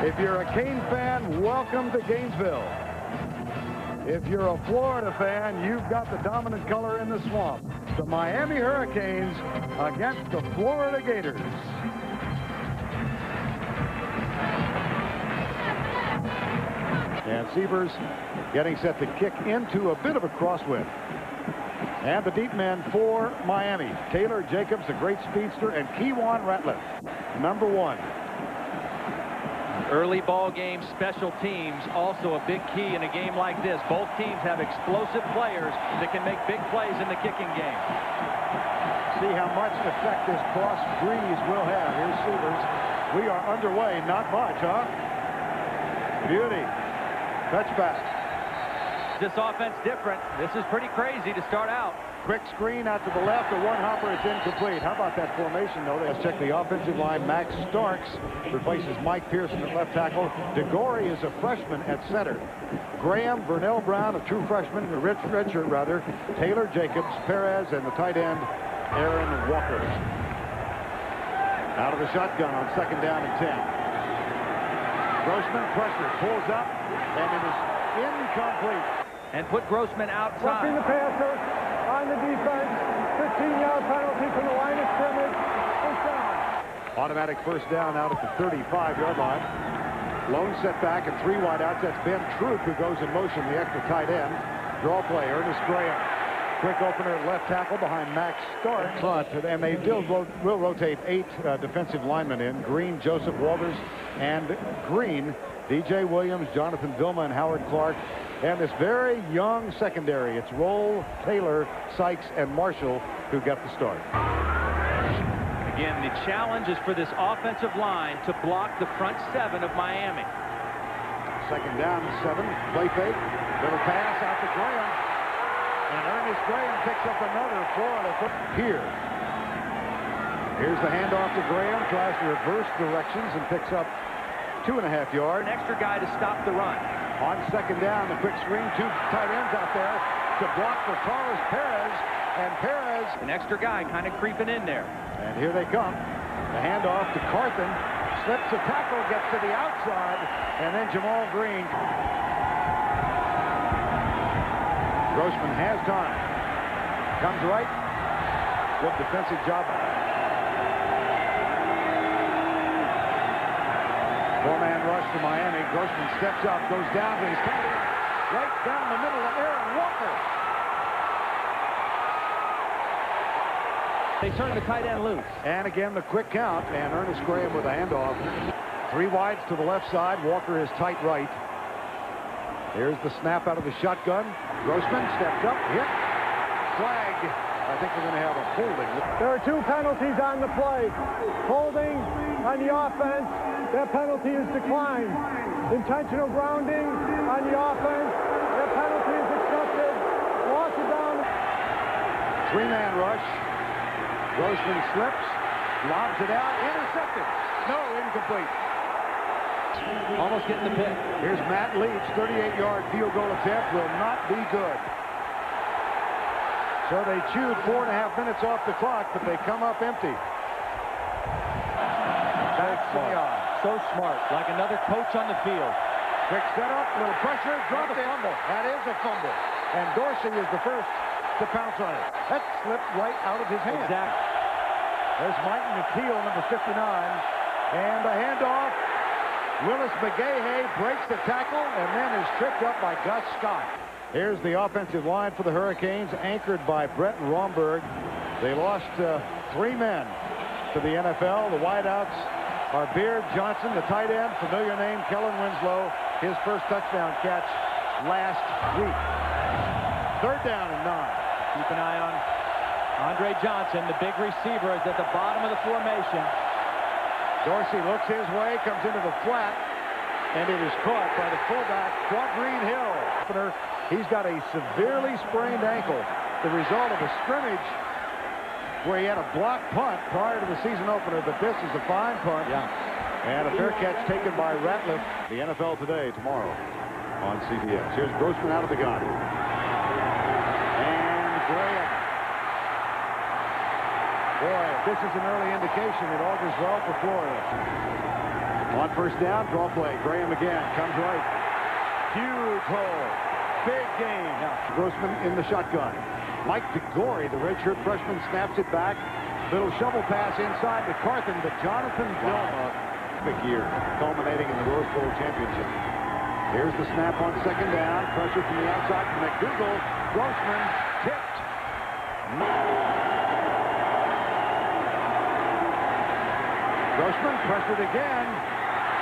If you're a Cane fan, welcome to Gainesville. If you're a Florida fan, you've got the dominant color in the swamp. The Miami Hurricanes against the Florida Gators. And Sievers getting set to kick into a bit of a crosswind. And the deep men for Miami. Taylor Jacobs, a great speedster, and Kewan Ratliff, number 1. Early ball game special teams, also a big key in a game like this. Both teams have explosive players that can make big plays in the kicking game. See how much effect this cross breeze will have. Here's Sievers. We are underway. Not much, huh? Beauty. Touchback. This offense different. This is pretty crazy to start out. Quick screen out to the left, a one-hopper, it's incomplete. How about that formation, though? Let's check the offensive line. Max Starks replaces Mike Pearson at left tackle. DeGore is a freshman at center. Graham, Vernell Brown, a true freshman, a redshirt rather. Taylor Jacobs, Perez, and the tight end, Aaron Walker. Out of the shotgun on 2nd down and 10. Grossman pressure, pulls up, and it is incomplete. And put Grossman outside. Roughing the passer on the defense. 15-yard penalty from the line of scrimmage. First down. Automatic first down out at the 35-yard line. Lone setback and 3 wideouts. That's Ben Troop who goes in motion, the extra tight end. Draw play, Ernest Graham. Quick opener at left tackle behind Max Starks. And they will rotate 8 defensive linemen in. Green, Joseph Walters, and Green. DJ Williams, Jonathan Vilma, and Howard Clark. And this very young secondary. It's Roll, Taylor, Sykes, and Marshall who get the start. Again, the challenge is for this offensive line to block the front 7 of Miami. 2nd down, 7. Play fake. Little pass out to Graham. And Ernest Graham picks up another Florida foot here. Here's the handoff to Graham. Tries to reverse directions and picks up 2.5 yards. An extra guy to stop the run. On 2nd down, the quick screen, 2 tight ends out there to block for Carlos Perez, and Perez. An extra guy kind of creeping in there. And here they come. The handoff to Carthen, slips a tackle, gets to the outside, and then Jamal Green. Grossman has time. Comes right. Good defensive job. 4-man rush to Miami. Grossman steps up, goes down to his tight end, right down the middle of Aaron Walker. They turn the tight end loose. And again, the quick count, and Ernest Graham with a handoff. 3 wides to the left side. Walker is tight right. Here's the snap out of the shotgun. Grossman steps up, hit, flag. I think we're going to have a holding. There are 2 penalties on the play. Holding on the offense. That penalty is declined. Intentional grounding on the offense. That penalty is accepted. Loss of down. 3-man rush. Grossman slips, lobs it out, intercepted. No, incomplete. Almost getting the pick. Here's Matt Leach, 38-yard field goal attempt will not be good. So they chewed 4.5 minutes off the clock, but they come up empty. So smart, like another coach on the field. Quick setup, little pressure, dropped it. Fumble. That is a fumble. And Dorsey is the first to pounce on it. That slipped right out of his hand. Exactly. There's Mike McKeel, number 59. And the handoff. Willis McGahey breaks the tackle and then is tripped up by Gus Scott. Here's the offensive line for the Hurricanes, anchored by Brett Romberg. They lost 3 men to the NFL. The wideouts are Beard Johnson, the tight end, familiar name, Kellen Winslow, his first touchdown catch last week. 3rd down and 9. Keep an eye on Andre Johnson, the big receiver, is at the bottom of the formation. Dorsey looks his way, comes into the flat, and it is caught by the fullback, Quadrine Hill. He's got a severely sprained ankle, the result of a scrimmage where he had a blocked punt prior to the season opener, but this is a fine punt. Yeah. And a fair catch taken by Ratliff. The NFL Today tomorrow on CBS. Here's Grossman out of the gun. And Graham. Boy, this is an early indication it augurs well for Florida. On first down, draw play. Graham again. Comes right. Huge hole. Big game. Grossman in the shotgun. Mike DeGore, the redshirt freshman, snaps it back. Little shovel pass inside to Carthen, but Jonathan Vilma. Big year, culminating in the Rose Bowl championship. Here's the snap on second down. Pressure from the outside from McDougal. Grossman tipped. Grossman pressured again.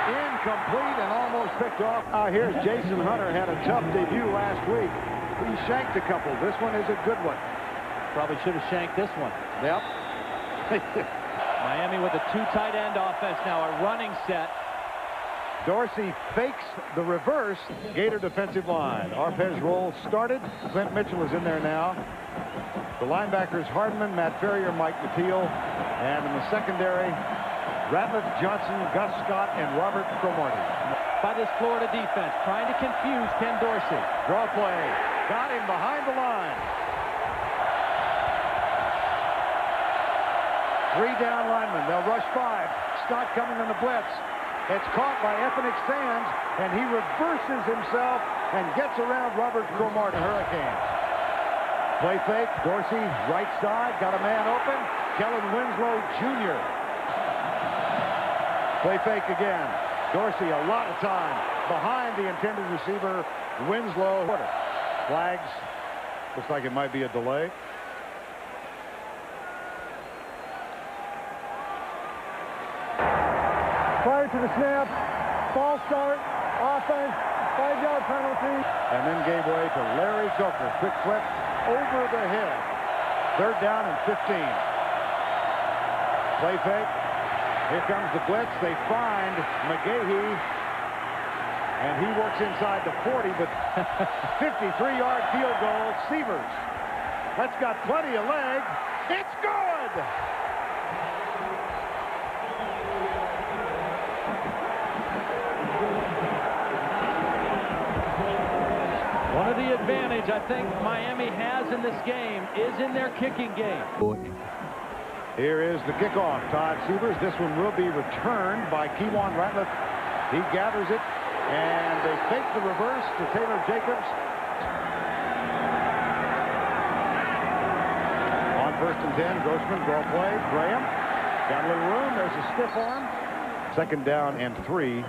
Incomplete and almost picked off. Here's Jason Hunter. Had a tough debut last week. He shanked a couple. This one is a good one. Probably should have shanked this one. Yep. Miami with a 2 tight end offense now, a running set. Dorsey fakes the reverse. Gator defensive line. Arpez roll started. Clint Mitchell is in there now. The linebackers Hardman, Matt Ferrier, Mike Mateel. And in the secondary, Ratliff, Johnson, Gus Scott, and Robert Cromartie. By this Florida defense, trying to confuse Ken Dorsey. Draw play. Got him behind the line. 3 down linemen. They'll rush 5. Scott coming on the blitz. It's caught by Ethnic Sands, and he reverses himself and gets around Robert Cromartie. Hurricanes. Play fake. Dorsey, right side. Got a man open. Kellen Winslow Jr. Play fake again. Dorsey, a lot of time behind the intended receiver, Winslow. Flags. Looks like it might be a delay. Prior to the snap, false start, offense, 5-yard penalty. And then gave way to Larry Coker. Quick flip over the head. 3rd down and 15. Play fake. Here comes the blitz. They find McGahee. And he works inside the 40, but 53-yard field goal. Sievers. That's got plenty of leg. It's good! One of the advantage I think Miami has in this game is in their kicking game. Here is the kickoff. Todd Sievers. This one will be returned by Kewan Ratliff. He gathers it, and they fake the reverse to Taylor Jacobs. On 1st and 10, Grossman, draw play. Graham. Got a little room. There's a stiff arm. 2nd down and 3.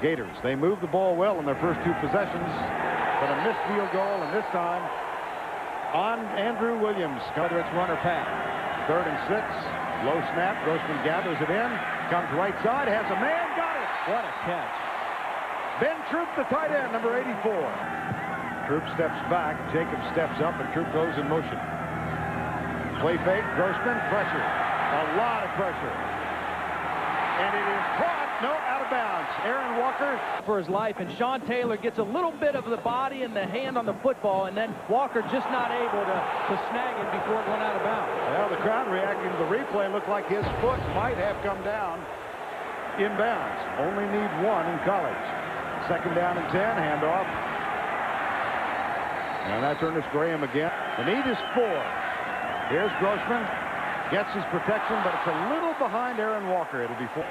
Gators. They move the ball well in their first 2 possessions, but a missed field goal, and this time on Andrew Williams. Whether it's run or pass. 3rd and 6. Low snap. Grossman gathers it in. Comes right side. Has a man. Got it. What a catch. Ben Troop, the tight end, number 84. Troop steps back. Jacob steps up, and Troop goes in motion. Play fake. Grossman. Pressure. A lot of pressure. And it is caught. No, out of bounds. Aaron Walker. For his life, and Sean Taylor gets a little bit of the body and the hand on the football, and then Walker just not able to snag it before it went out of bounds. Well, the crowd reacting to the replay looked like his foot might have come down inbounds. Only need 1 in college. 2nd down and 10. Handoff. And that's Ernest Graham again. The need is 4. Here's Grossman. Gets his protection, but it's a little behind Aaron Walker. It'll be 4.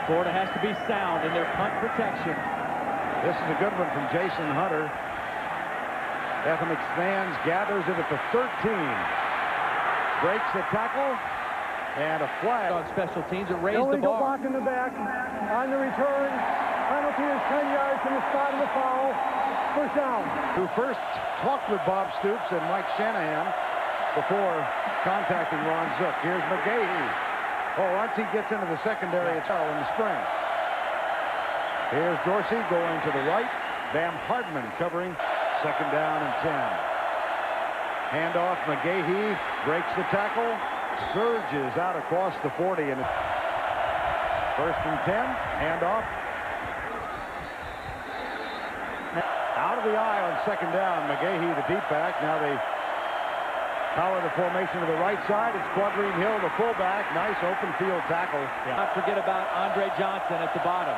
Florida has to be sound in their punt protection. This is a good one from Jason Hunter. Ethnic Sands gathers it at the 13. Breaks the tackle. And a flag. On special teams, it raised the Illegal bar. block in the back. On the return, penalty is 10 yards from the spot of the foul. 1st down. Who first talked with Bob Stoops and Mike Shanahan before contacting Ron Zook. Here's McGahee. Oh, once he gets into the secondary, it's all in the spring. Here's Dorsey going to the right. Bam Hardman covering 2nd down and 10. Handoff. McGahee breaks the tackle. Surges out across the 40. And 1st and 10. Handoff. Out of the eye on 2nd down. McGahee, the deep back. Now they power the formation to the right side. It's Quadrine Hill, the fullback. Nice open field tackle. Not forget about Andre Johnson at the bottom.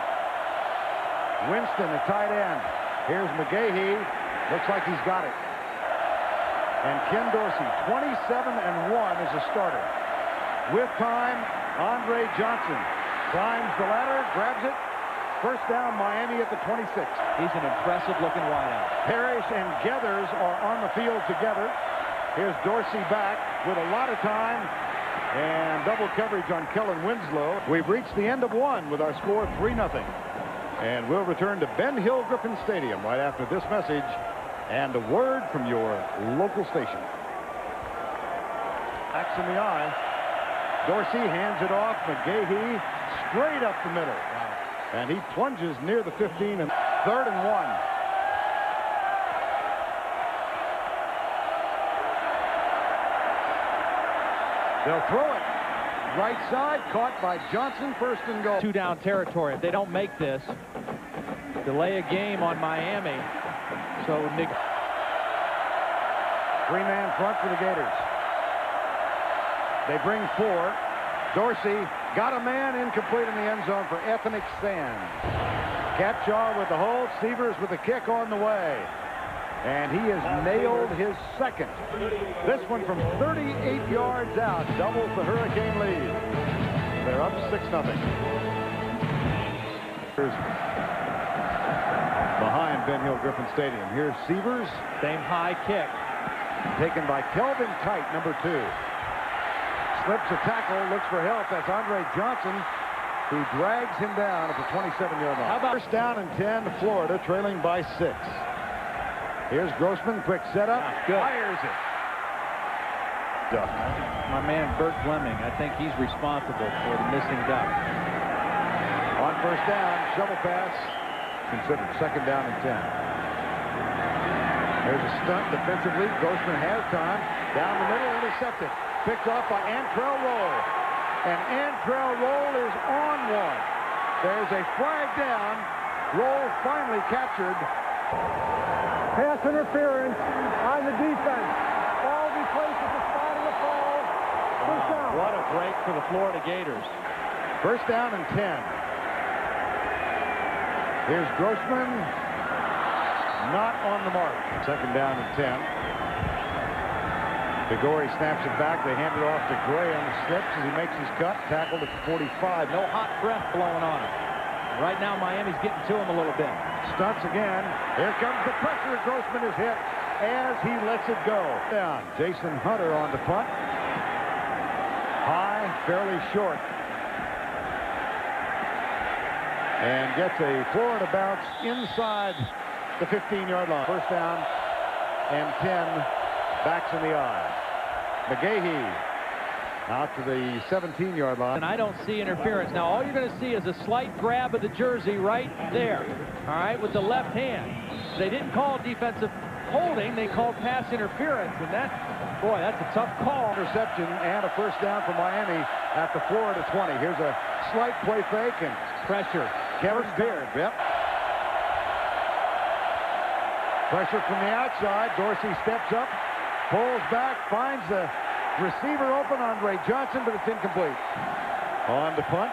Winston, the tight end. Here's McGahee. Looks like he's got it. And Ken Dorsey, 27-1 as a starter. With time, Andre Johnson Climbs the ladder, grabs it. First down, Miami at the 26. He's an impressive-looking wideout. Parrish and Geathers are on the field together. Here's Dorsey back with a lot of time and double coverage on Kellen Winslow. We've reached the end of one with our score 3-0. And we'll return to Ben Hill Griffin Stadium right after this message and a word from your local station. Axe in the eye. Dorsey hands it off. McGahee straight up the middle. And he plunges near the 15 and 3rd and 1. They'll throw it. Right side, caught by Johnson, 1st and goal. 2-down territory. If they don't make this, delay a game on Miami. So Nick. 3-man front for the Gators. They bring 4. Dorsey got a man incomplete in the end zone for Ethnic Sands. Capshaw with the hold. Severs with the kick on the way. And he has nailed his 2nd. This one from 38 yards out doubles the Hurricane lead. They're up 6-0. Here's behind Ben Hill Griffin Stadium. Here's Severs. Same high kick. Taken by Kelvin Kite, number 2. Slips a tackle, looks for help. That's Andre Johnson, who drags him down at the 27-yard line. How about first down and 10, Florida trailing by 6. Here's Grossman, quick setup, fires it. Duck. My man Bert Fleming, I think he's responsible for the missing duck. On first down, shovel pass, considered 2nd down and 10. There's a stunt defensively. Grossman has time. Down the middle, intercepted. Picked off by Antrell Roll. And Antrell Roll is on one. There's a flag down. Roll finally captured. Pass interference on the defense. Ball be placed at the spot of the fall. First down. What a break for the Florida Gators. First down and 10. Here's Grossman. Not on the mark. 2nd down and 10. DeGore snaps it back. They hand it off to Graham. Slips as he makes his cut. Tackled at the 45. No hot breath blowing on him. Right now, Miami's getting to him a little bit. Stunts again. Here comes the pressure. Grossman is hit as he lets it go. Down. Jason Hunter on the punt. High, fairly short. And gets a Florida bounce inside the 15-yard line. First down and 10. Backs in the eye. McGahee out to the 17-yard line. And I don't see interference. Now, all you're going to see is a slight grab of the jersey right there. All right, with the left hand. They didn't call defensive holding. They called pass interference. And that, boy, that's a tough call. Interception and a first down for Miami at the Florida 20. Here's a slight play fake and Pressure. Kevin Beard. Yep. Pressure from the outside. Dorsey steps up. Pulls back, finds the receiver open, Andre Johnson, but it's incomplete. On to punt.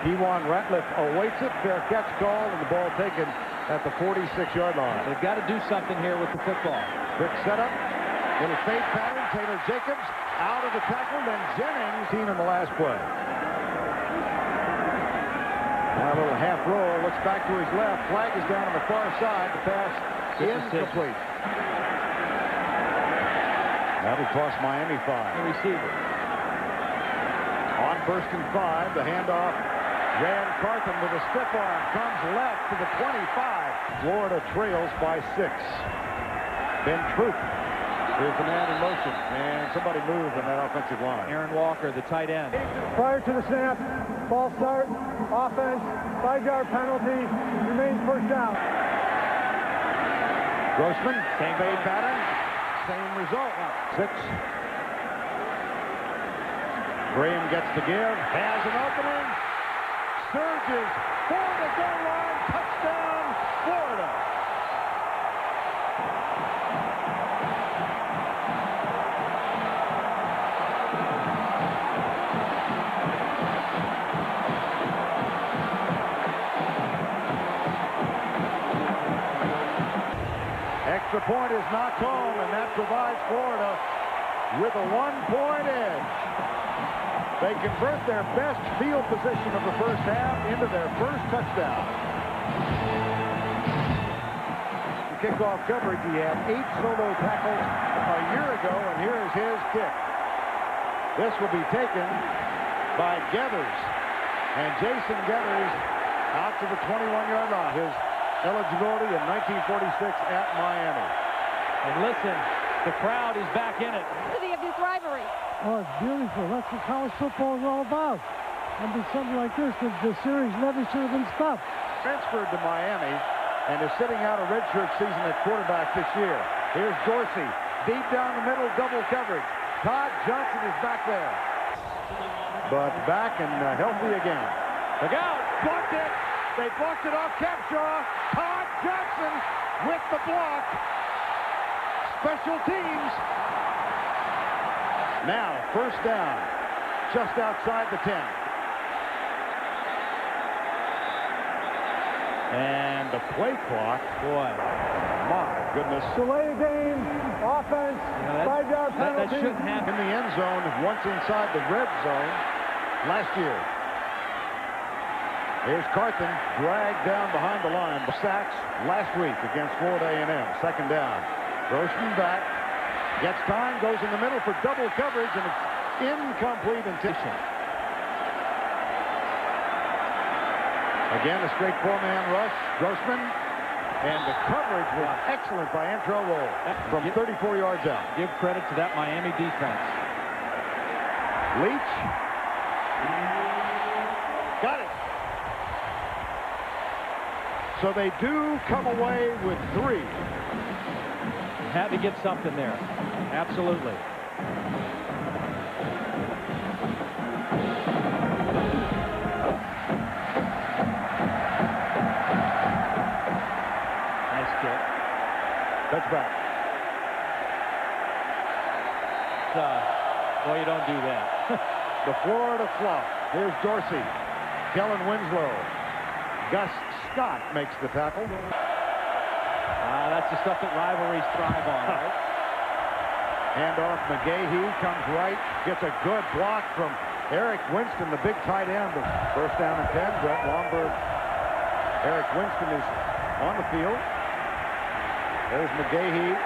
Kewan Ratliff awaits it. Fair catch call, and the ball taken at the 46-yard line. They've got to do something here with the football. Quick setup. Little fade pattern. Taylor Jacobs out of the tackle, then Jennings seen in the last play. Now a little half roll. Looks back to his left. Flag is down on the far side. The pass incomplete. That'll cost Miami 5. The receiver. On 1st and 5, the handoff. Jan Carthon with a stiff arm comes left to the 25. Florida trails by 6. Ben Troop is the man in motion, and somebody moved on that offensive line. Aaron Walker, the tight end. Prior to the snap, ball start, offense, 5-yard penalty, remains first down. Grossman, same fade pattern, same result. 6. Graham gets the give, has an opening, surges for the goal line, touchdown, Florida. Extra point is knocked home, and that provides Florida with a 1-point edge. They convert their best field position of the first half into their first touchdown. The kickoff coverage, he had 8 solo tackles a year ago, and here is his kick. This will be taken by Geathers. And Jason Geathers out to the 21-yard line. His eligibility in 1946 at Miami. And listen, the crowd is back in it. Of this rivalry. Oh, it's beautiful. That's what college football is all about. And with something like this, the series never should have been stopped. Transferred to Miami and is sitting out a redshirt season at quarterback this year. Here's Dorsey. Deep down the middle, double coverage. Todd Johnson is back there. But back and healthy again. Look out! Blocked it. They blocked it off Capshaw. Todd Johnson with the block. Special teams. Now, first down, just outside the 10. And the play clock, boy, my goodness. Delay of game, offense, 5-yard penalty. That shouldn't happen. In the end zone, once inside the red zone last year. Here's Carthen, dragged down behind the line. Sacks last week against Florida A&M. Second down. Grossman back. Gets time, goes in the middle for double coverage, and it's incomplete intention. Again, a straight 4-man rush. Grossman. And the coverage was excellent by Antrel Roll from 34 yards out. Give credit to that Miami defense. Leach. Got it. So they do come away with 3. Had to get something there. Absolutely. Nice kick. Touchback. Boy, you don't do that. The Florida flop. Here's Dorsey. Kellen Winslow. Gus Scott makes the tackle. That's the stuff that rivalries thrive on, right? Handoff, McGahee comes right, gets a good block from Eric Winston, the big tight end. First down and 10, Brett Lomberg. Eric Winston is on the field. There's McGahee.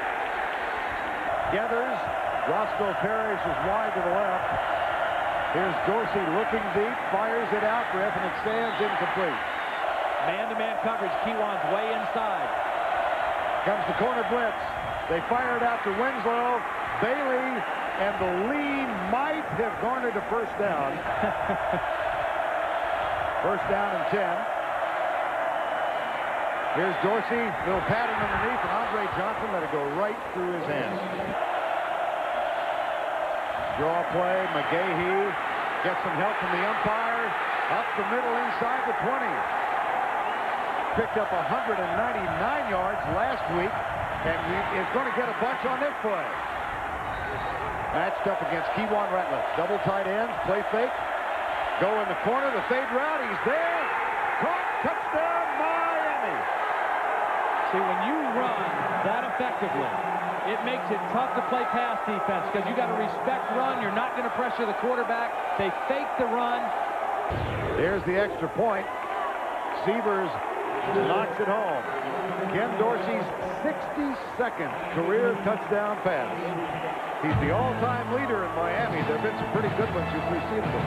Geathers. Roscoe Parrish is wide to the left. Here's Dorsey looking deep, fires it out, Griff, and it stands incomplete. Man-to-man coverage, Kewan's way inside. Comes the corner blitz. They fire it out to Winslow. Bailey, and the lead might have garnered a first down. First down and 10. Here's Dorsey. Little pattern underneath, and Andre Johnson let it go right through his hands. Draw play. McGahee gets some help from the umpire. Up the middle inside the 20. Picked up 199 yards last week, and is going to get a bunch on this play. Matched up against Kewan Ratliff. Double tight ends, play fake. Go in the corner, the fade route, he's there. Caught, touchdown, Miami. See, when you run that effectively, it makes it tough to play pass defense because you got to respect run. You're not going to pressure the quarterback. They fake the run. There's the extra point. Sievers knocks it home. Ken Dorsey's 62nd career touchdown pass. He's the all-time leader in Miami. There have been some pretty good ones who preceded him.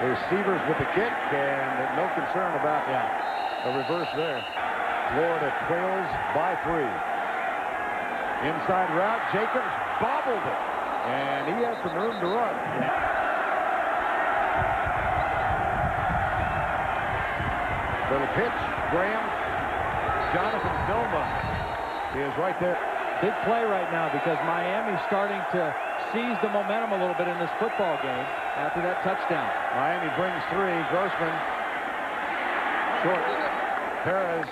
Here's Sievers with the kick, and no concern about a reverse there. Florida trails by 3. Inside route, Jacobs bobbled it, and he has some room to run. Little pitch, Graham. Jonathan Vilma is right there. Big play right now because Miami's starting to seize the momentum a little bit in this football game after that touchdown. Miami brings 3. Grossman short. Perez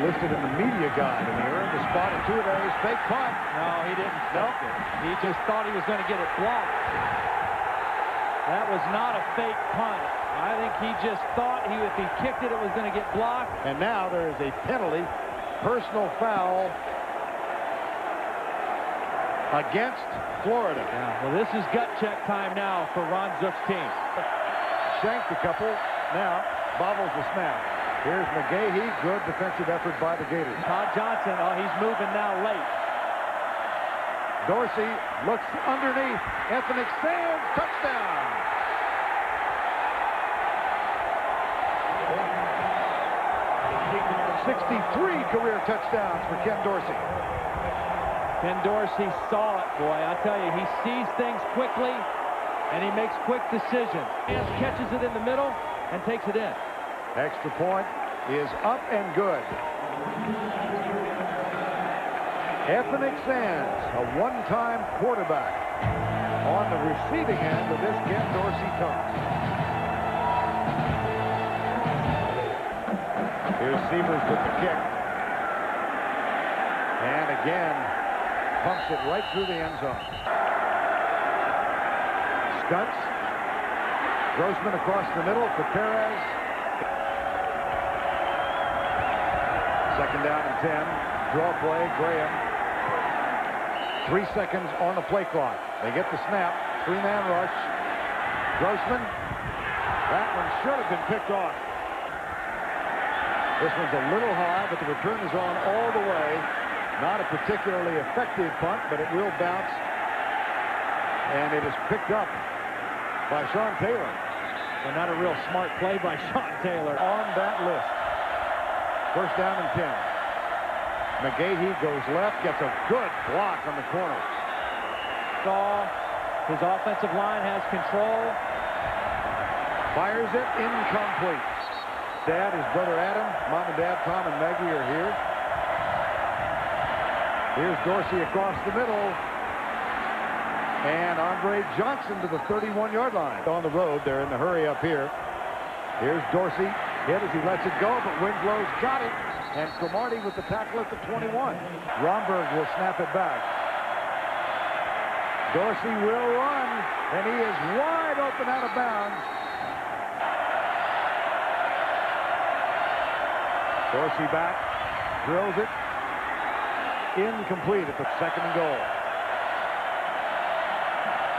listed in the media guide, and he earned the spot in 2 of those. Fake punt. No, he didn't. Nope. He just thought he was going to get it blocked. That was not a fake punt. I think he just thought if he kicked it, it was going to get blocked. And now there is a penalty, personal foul against Florida. Yeah, well, this is gut check time now for Ron Zook's team. Shanked a couple. Now bobbles the snap. Here's McGahee. Good defensive effort by the Gators. Todd Johnson, oh, he's moving now late. Dorsey looks underneath. Ethnic Sands, touchdown. '63 career touchdowns for Ken Dorsey. Ken Dorsey saw it, boy. I tell you, he sees things quickly, and he makes quick decisions. And catches it in the middle and takes it in. Extra point is up and good. Ethnic Sands, a one-time quarterback, on the receiving end of this Ken Dorsey toss. Here's Sievers with the kick. And again, pumps it right through the end zone. Stunts. Grossman across the middle for Perez. Second down and 10. Draw play, Graham. 3 seconds on the play clock. They get the snap. Three-man rush. Grossman. That one should have been picked off. This one's a little high, but the return is on all the way. Not a particularly effective punt, but it will bounce. And it is picked up by Sean Taylor. Well, not a real smart play by Sean Taylor. On that list. First down and 10. McGahee goes left, gets a good block on the corner. Saw his offensive line has control. Fires it, incomplete. Dad, his brother Adam, Mom and Dad, Tom and Maggie are here. Here's Dorsey across the middle. And Andre Johnson to the 31-yard line. On the road, they're in the hurry up here. Here's Dorsey, hit as he lets it go, but Winslow's got it. And Cromartie with the tackle at the 21. Romberg will snap it back. Dorsey will run, and he is wide open out of bounds. Dorsey back, drills it. Incomplete at the second and goal.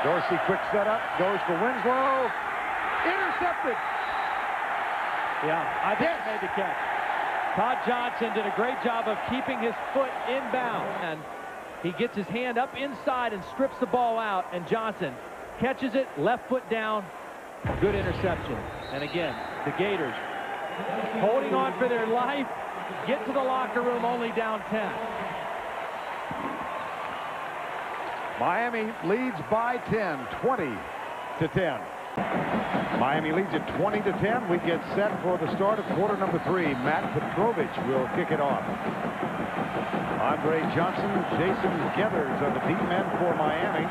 Dorsey quick setup, goes for Winslow. Intercepted. Yeah, I think he made the catch. Todd Johnson did a great job of keeping his foot inbound. And he gets his hand up inside and strips the ball out. And Johnson catches it, left foot down. Good interception. And again, the Gators holding on for their life. Get to the locker room only down 10. Miami leads by 10, 20-10. Miami leads at 20-10. We get set for the start of quarter number 3. Matt Petrovich will kick it off. Andre Johnson, Jason Geathers are the deep men for Miami.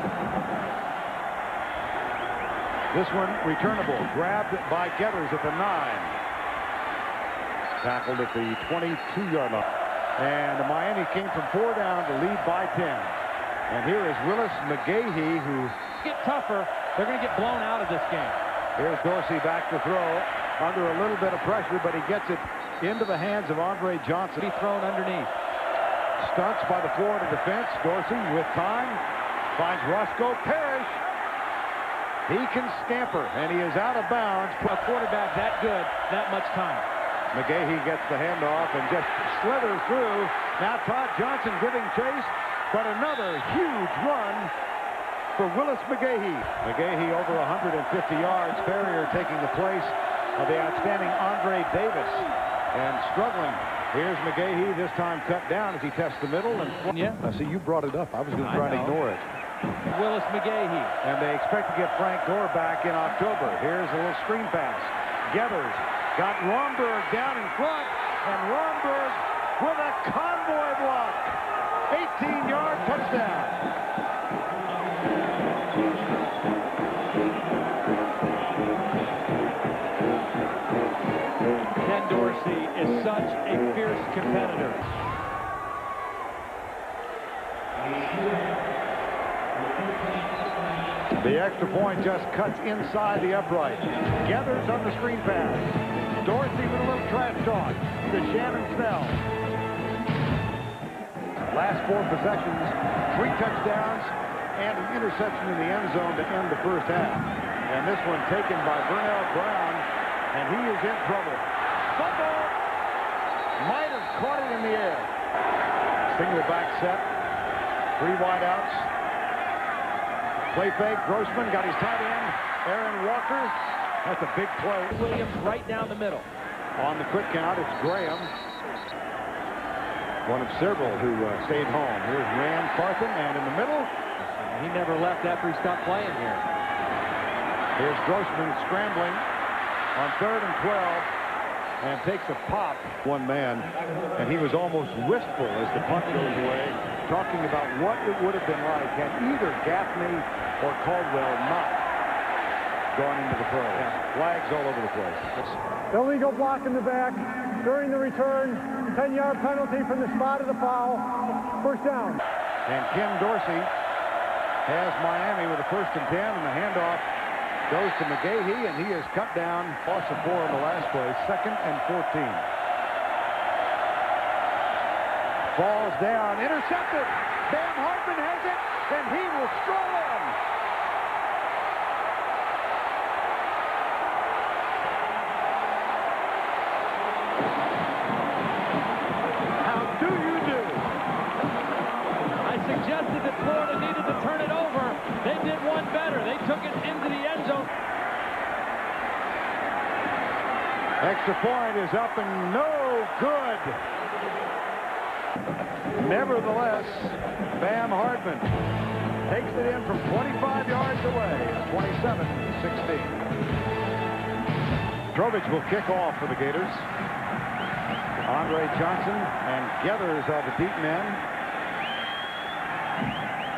This one returnable, grabbed by Geathers at the 9. Tackled at the 22-yard line. And Miami came from 4 down to lead by 10. And here is Willis McGahee, who get tougher. They're going to get blown out of this game. Here's Dorsey back to throw under a little bit of pressure, but he gets it into the hands of Andre Johnson. Be thrown underneath. Stunts by the Florida defense. Dorsey with time finds Roscoe Parrish. He can scamper, and he is out of bounds. A quarterback that good, that much time. McGahee gets the handoff and just slithers through. Now Todd Johnson giving chase, but another huge run for Willis McGahee. McGahee over 150 yards. Ferrier taking the place of the outstanding Andre Davis. And struggling. Here's McGahee, this time cut down as he tests the middle. And yeah. I see you brought it up. I was going to try and ignore it. Willis McGahee. And they expect to get Frank Gore back in October. Here's a little screen pass. Geathers got Romberg down in front. And Romberg with a convoy block. 18-yard touchdown. Ken Dorsey is such a fierce competitor. The extra point just cuts inside the upright. Geathers on the screen pass. Dorsey with a little trash talk to Shannon Snell. Last 4 possessions, 3 touchdowns, and an interception in the end zone to end the first half. And this one taken by Vernell Brown, and he is in trouble. Fumble! Might have caught it in the air. Single back set. 3 wide outs. Play fake. Grossman got his tight end. Aaron Walker. That's a big play. Williams right down the middle. On the quick count, it's Graham. One of several who stayed home. Here's Ran Carthen, and in the middle. He never left after he stopped playing here. Here's Grossman scrambling on 3rd and 12 and takes a pop. One man, and he was almost wistful as the punt goes away, talking about what it would have been like had either Gaffney or Caldwell not gone into the pros. Flags all over the place. Illegal block in the back during the return. 10-yard penalty from the spot of the foul. First down. And Ken Dorsey has Miami with a 1st and 10, and the handoff goes to McGahee, and he is cut down. Loss of 4 on the last play. 2nd and 14. Falls down, intercepted. Bam Hartman has it, and he will stroll in. How do you do? I suggested that Florida needed to turn it over. They did one better. They took it into the end zone. Extra point is up and no good. Nevertheless, Bam Hartman takes it in from 25 yards away. 27-16. Trovich will kick off for the Gators. Andre Johnson and Geathers are the deep men.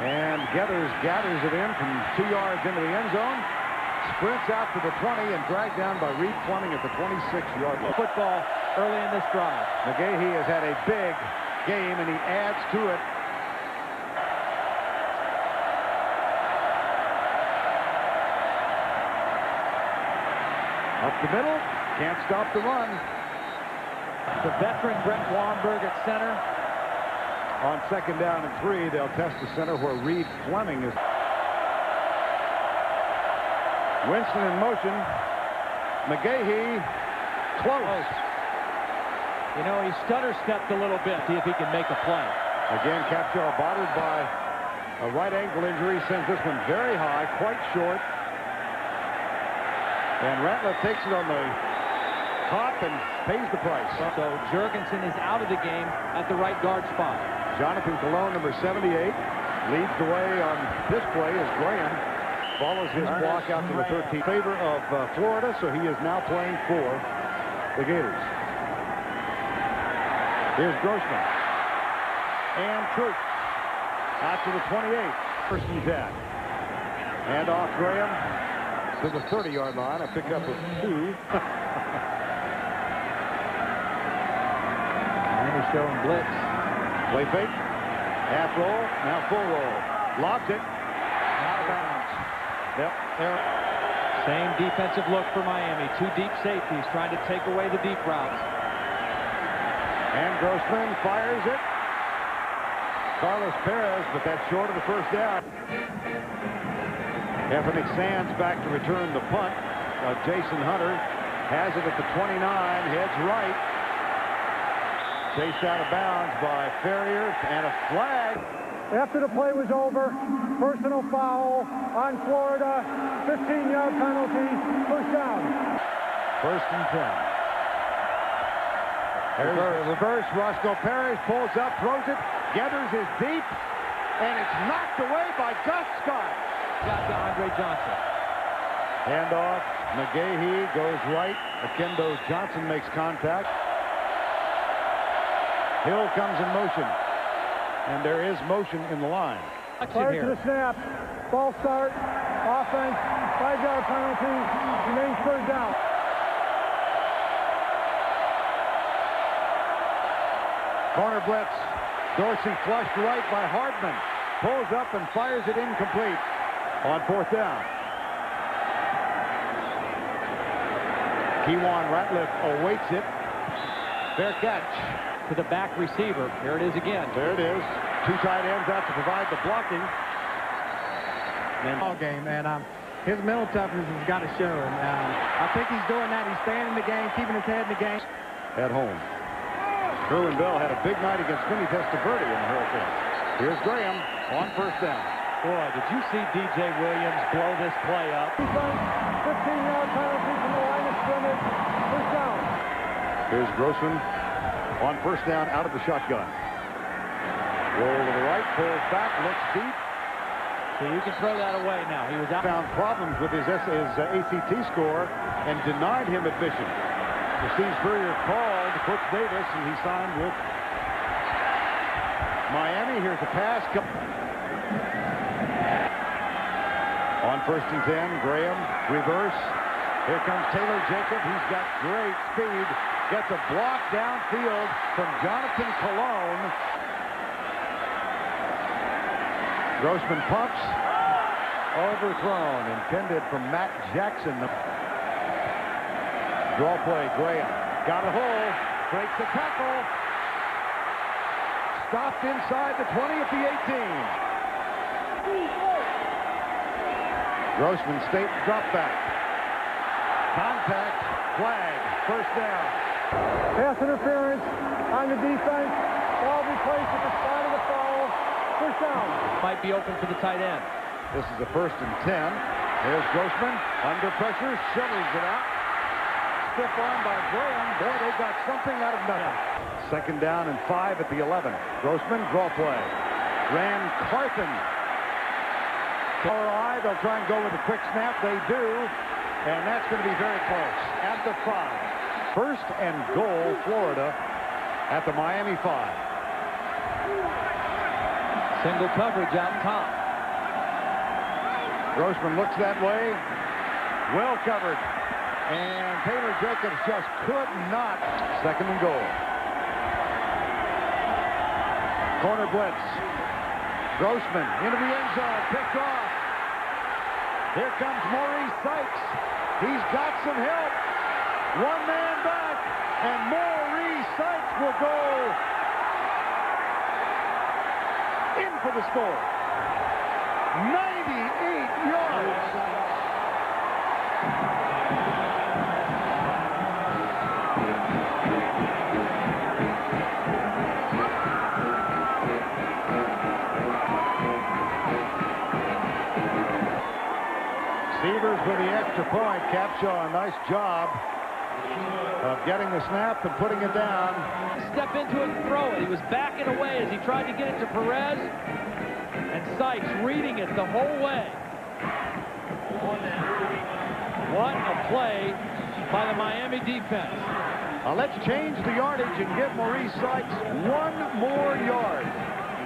And Geathers gathers it in from 2 yards into the end zone. Sprints out to the 20 and dragged down by Reed Fleming at the 26-yard line. Football early in this drive. McGahee has had a big game, and he adds to it. Up the middle, can't stop the run. The veteran Brett Wamberg at center. On 2nd down and 3, they'll test the center where Reed Fleming is. Winston in motion. McGahee close. You know, he stutter-stepped a little bit. See if he can make a play. Again, Capshaw bothered by a right ankle injury. Sends this one very high, quite short. And Ratliff takes it on the hop and pays the price. So Jurgensen is out of the game at the right guard spot. Jonathan Colon, number 78, leads the way on this play as Graham follows his block out to the 13th. In favor of Florida, so he is now playing for the Gators. Here's Grossman. And Troop out to the 28. 1st and 10. And off Graham to the 30-yard line. A pickup of 2. Miami showing blitz. Play fake. Half roll. Now full roll. Lobs it. Out of bounds. Yep. There. Same defensive look for Miami. 2 deep safeties trying to take away the deep routes. And Grossman fires it. Carlos Perez, but that's short of the 1st down. Anthony Sands back to return the punt. Jason Hunter has it at the 29. Heads right. Chased out of bounds by Ferrier, and a flag. After the play was over, personal foul on Florida, 15-yard penalty, 1st down. 1st and 10. Reverse. Roscoe Parrish pulls up, throws it. Geathers is deep, and it's knocked away by Gus Scott. Got to Andre Johnson. Handoff. McGahee goes right. Akendo Johnson makes contact. Hill comes in motion. And there is motion in the line. Prior to the snap, ball start, offense, 5-yard penalty, remains 3rd down. Corner blitz. Dorsey flushed right by Hartman. Pulls up and fires it incomplete on 4th down. Kewan Ratliff awaits it. Fair catch. to the back receiver. Here it is again. There it is. Two tight ends out to provide the blocking. Ball game, and his mental toughness has got to show him. I think he's doing that. He's staying in the game, keeping his head in the game. At home. Kerwin Bell had a big night against Vinny Testaverde in the Hurricanes. Here's Graham on first down. Boy, did you see D.J. Williams blow this play up? 15-yard penalty from the line of scrimmage. First down. Here's Grossman on first down out of the shotgun. Roll to the right, pulls back, looks deep. So you can throw that away now. He was out. Found problems with his ACT score and denied him admission. So Steve Spurrier called Coach Davis, and he signed with Miami. Here's a pass. On first and 10, Graham, reverse. Here comes Taylor Jacob. He's got great speed. Gets a block downfield from Jonathan Colon. Grossman pumps. Overthrown. Intended for Matt Jackson. Draw play, Graham. Got a hole. Breaks the tackle. Stopped inside the 20 at the 18. Grossman state drop back. Contact, flag, first down. Pass interference on the defense. Ball be placed at the spot of the foul. First down. Might be open for the tight end. This is a first and 10. Here's Grossman under pressure, shovels it out. Stiff arm by Graham. Boy, they got something out of nothing. Second down and 5 at the 11. Grossman, draw play. Ran Carthen. RI, they'll try and go with a quick snap. They do. And that's going to be very close. At the 5. First and goal, Florida at the Miami 5. Single coverage out top. Grossman looks that way. Well covered. And Taylor Jacobs just could not. Second and goal. Corner blitz. Grossman into the end zone. Picked off. Here comes Maurice Sykes. He's got some help. One man back. And Maurice Sykes will go in for the score. 98 yards. Severs with the extra point. Capshaw, nice job of getting the snap and putting it down. Step into it and throw it. He was backing away as he tried to get it to Perez. And Sykes reading it the whole way. What a play by the Miami defense. Let's change the yardage and give Maurice Sykes one more yard.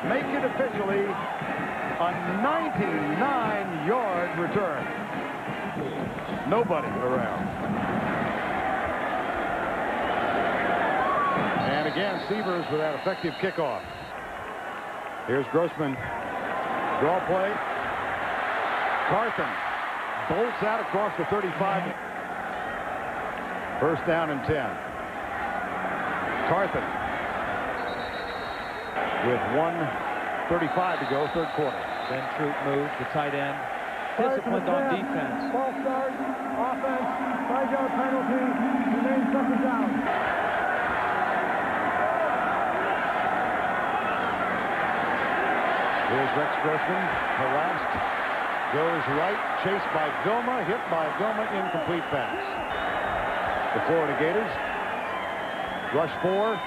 Make it officially a 99-yard return. Nobody around. And again, Severs with that effective kickoff. Here's Grossman. Draw play. Carthen bolts out across the 35. First down and 10. Carthen with 1:35 to go, third quarter. Ben Troop moves, the tight end. Disciplined on defense. False start, offense, 5-yard penalty, remains second down. Here's Rex Grossman, harassed, goes right, chased by Vilma, hit by Vilma, incomplete pass. The Florida Gators rush 4.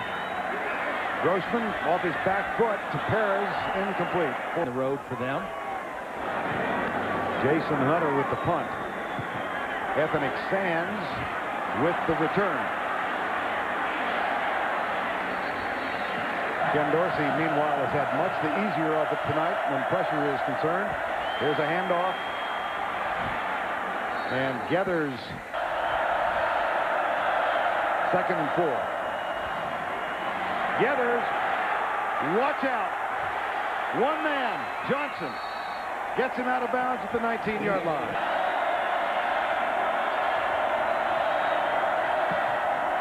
Grossman off his back foot to Perez, incomplete. On the road for them. Jason Hunter with the punt. Ethnic Sands with the return. Ken Dorsey, meanwhile, has had much the easier of it tonight when pressure is concerned. Here's a handoff. And Geathers. Second and 4. Geathers, watch out. One man, Johnson, gets him out of bounds at the 19-yard line.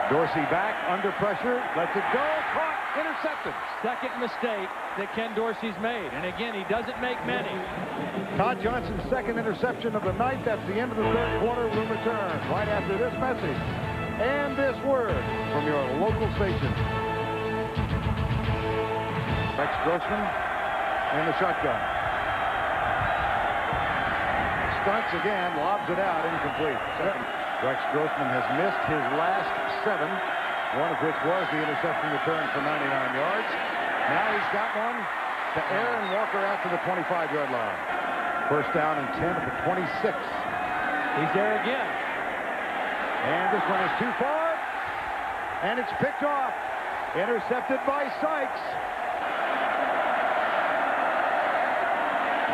Dorsey back, under pressure, lets it go, caught. intercepted. Second mistake that Ken Dorsey's made. And again, he doesn't make many. Todd Johnson's second interception of the night. That's the end of the third quarter. We'll return right after this message and this word from your local station. Rex Grossman and the shotgun. Stunts again, lobs it out, incomplete. Rex Grossman has missed his last 7, one of which was the interception return for 99 yards. Now he's got one to Aaron Walker out to the 25-yard line. First down and 10 at the 26. He's there again. And this one is too far. And it's picked off. Intercepted by Sykes.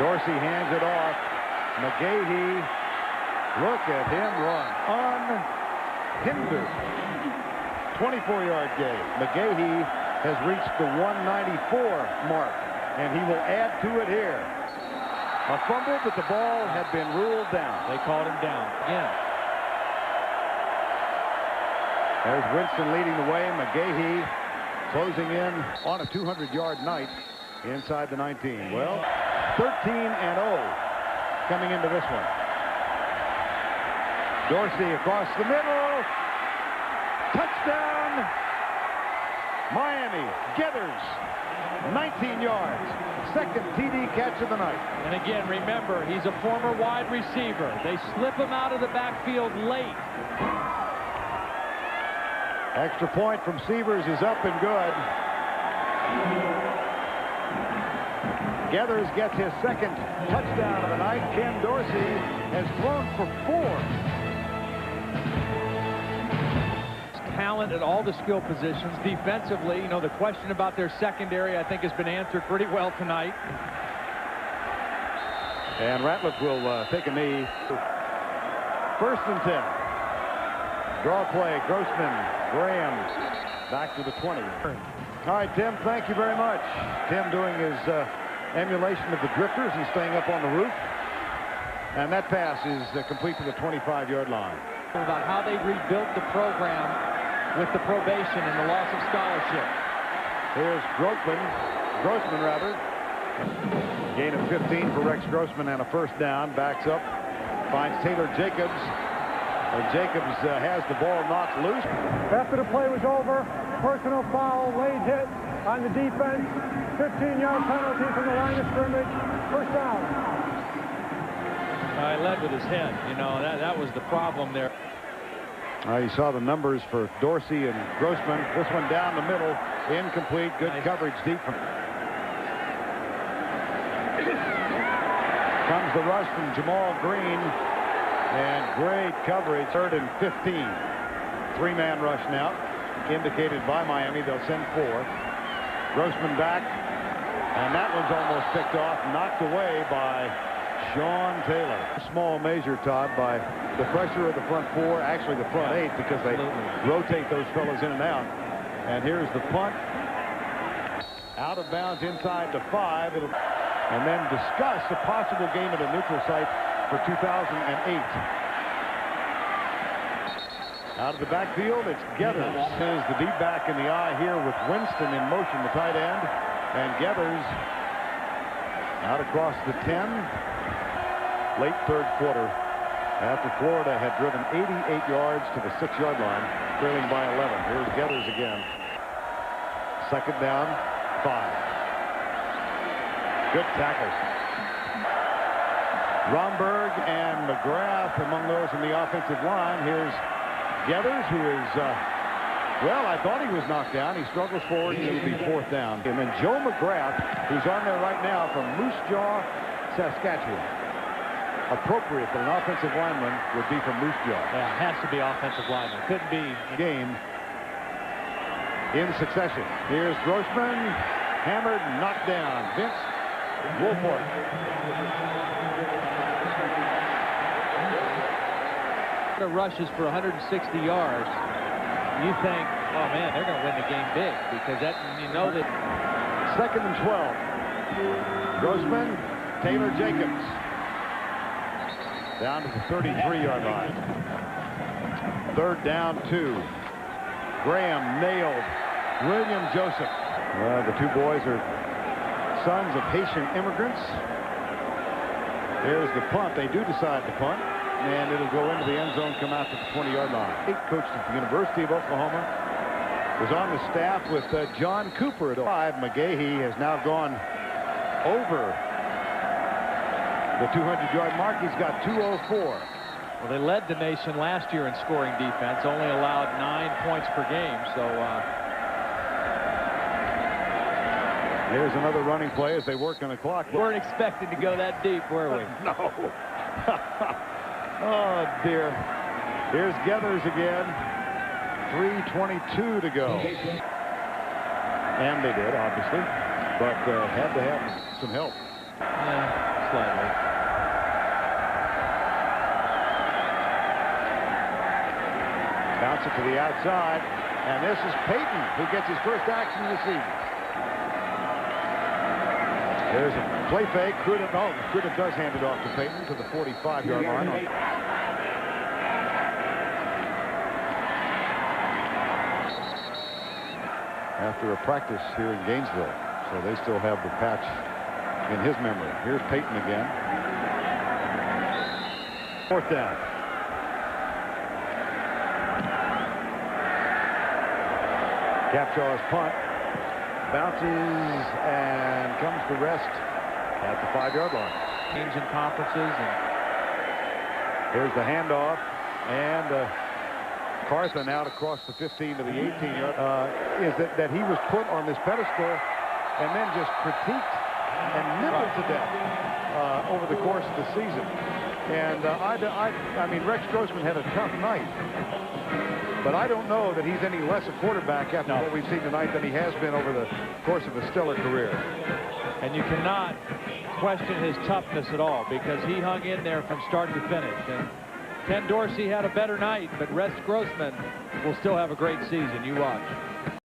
Dorsey hands it off. McGahee, look at him run. Unhindered. 24-yard gain. McGahee has reached the 194 mark, and he will add to it here. A fumble, but the ball had been ruled down. They called him down again. There's Winston leading the way. McGahee closing in on a 200-yard night inside the 19. Well, 13-0 coming into this one. Dorsey across the middle. Touchdown, Miami. Geathers, 19 yards. Second TD catch of the night. And again, remember, he's a former wide receiver. They slip him out of the backfield late. Extra point from Sievers is up and good. Geathers gets his second touchdown of the night. Ken Dorsey has thrown for 4. Talent at all the skill positions. Defensively, you know, the question about their secondary, I think, has been answered pretty well tonight. And Ratliff will take a knee. First and 10. Draw play. Grossman, Graham, back to the 20. All right, Tim, thank you very much. Tim doing his emulation of the Drifters and staying up on the roof. And that pass is complete to the 25-yard line. About how they rebuilt the program with the probation and the loss of scholarship. Here's Grossman rather. Gain of 15 for Rex Grossman and a first down. Backs up, finds Taylor Jacobs. Jacobs has the ball knocked loose. After the play was over, personal foul, late hit on the defense, 15-yard penalty from the line of scrimmage, first down. He led with his head. You know, that was the problem there. You saw the numbers for Dorsey and Grossman. This one down the middle, incomplete. Good coverage deep. Comes the rush from Jamal Green. And great coverage, 3rd and 15. 3-man rush now, indicated by Miami. They'll send 4. Grossman back, and that one's almost picked off, knocked away by Sean Taylor. Small measure, Todd, by the pressure of the front 4, actually the front 8, because they rotate those fellows in and out. And here's the punt. Out of bounds inside the 5. And then discuss a possible game at a neutral site for 2008. Out of the backfield, it's Geathers. Is the deep back in the eye here with Winston in motion, the tight end. And Geathers out across the 10. Late third quarter after Florida had driven 88 yards to the 6-yard line, trailing by 11. Here's Geathers again. Second down, 5. Good tackle. Romberg and McGrath among those in the offensive line. Here's Geathers, who is, well, I thought he was knocked down. He struggles forward. It'll be 4th down. And then Joe McGrath, who's on there right now from Moose Jaw, Saskatchewan. Appropriate that an offensive lineman would be from Moose Jaw. Yeah, it has to be offensive lineman. Couldn't be. Game in succession. Here's Grossman, hammered, knocked down. Vince Woolfolk. The rushes for 160 yards. You think, oh man, they're going to win the game big, because that, you know that. 2nd and 12. Grossman, Taylor Jacobs. Down to the 33-yard line. 3rd down, 2. Graham nailed William Joseph. The two boys are sons of Haitian immigrants. There's the punt. They do decide to punt, and it'll go into the end zone, come out to the 20-yard line. He coached at the University of Oklahoma. Was on the staff with John Cooper at 5. McGahee has now gone over the 200-yard mark. He's got 204. Well, they led the nation last year in scoring defense, only allowed 9 points per game. So here's another running play as they work on the clock. We weren't expecting to go that deep, were we? No. Oh, dear. Here's Geathers again. 3:22 to go. And they did, obviously, but had to have some help. Yeah, slightly. Bounce it to the outside, and this is Payton who gets his first action of the season. There's a play fake. Crudup does hand it off to Payton to the 45-yard line. After a practice here in Gainesville, so they still have the patch in his memory. Here's Payton again. 4th down. Capshaw's punt bounces and comes to rest at the 5-yard line. Teams and conferences. Here's the handoff, and Carthen out across the 15 to the 18-yard. Is that he was put on this pedestal and then just critiqued and nibbled to death over the course of the season. And I mean, Rex Grossman had a tough night, but I don't know that he's any less a quarterback after what we've seen tonight than he has been over the course of a stellar career. And you cannot question his toughness at all, because he hung in there from start to finish. And Ken Dorsey had a better night, but Rex Grossman will still have a great season. You watch.